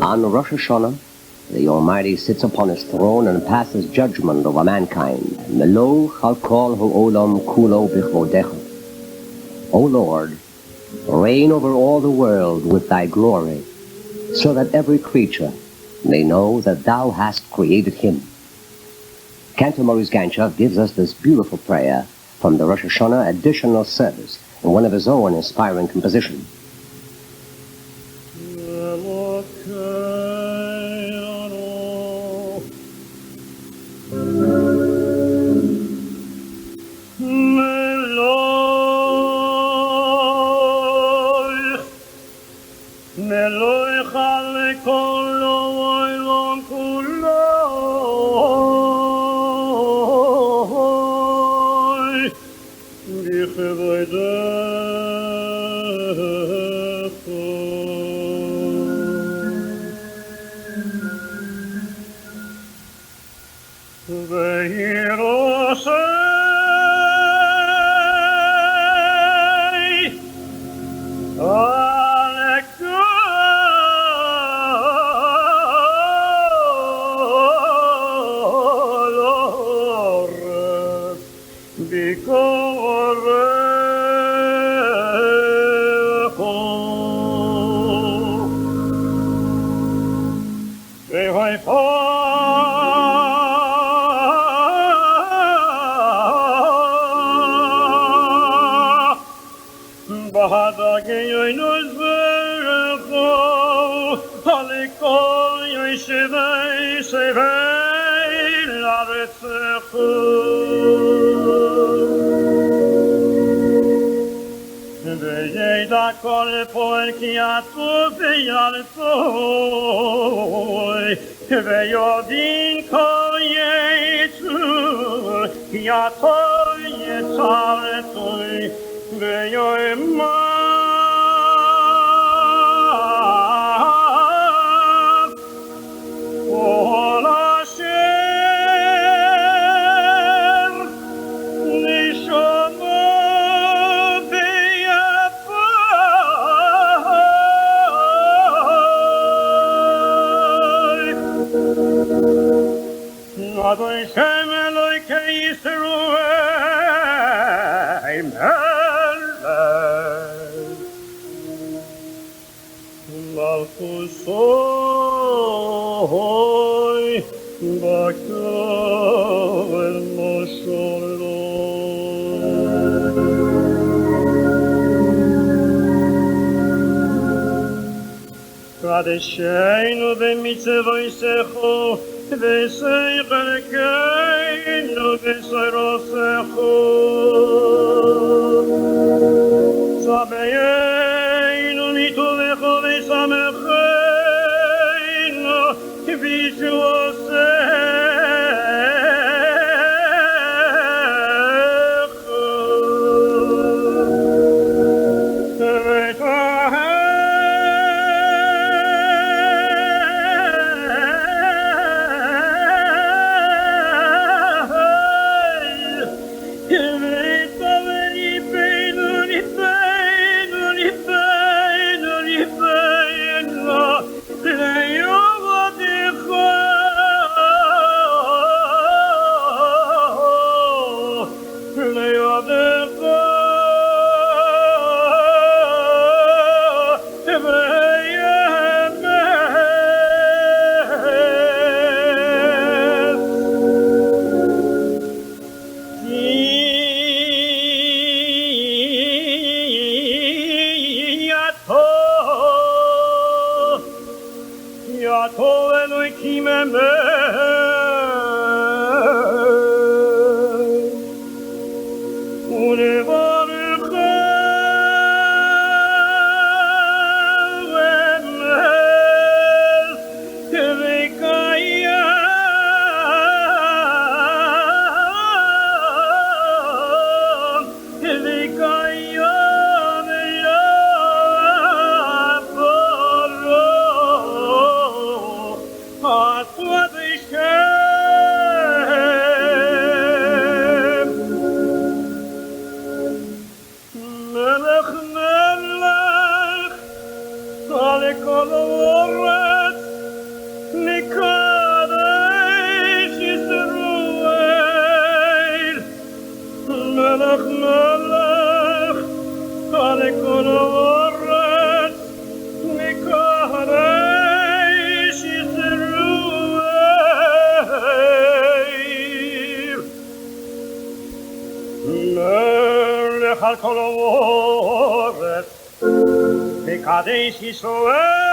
On Rosh Hashanah, the Almighty sits upon his throne and passes judgment over mankind. Melo chalkol ha'olam kulo b'chvodecha. O Lord, reign over all the world with thy glory, so that every creature may know that thou hast created him. Cantor Maurice Gancha gives us this beautiful prayer from the Rosh Hashanah additional service in one of his own inspiring compositions. Radesheinu b'mitzvoisecho v'seichelekeinu v'seirosecho Sabeyeinu mitovecho v'samecheinu v'shuosecho Melech, Melech, וקדש ישראל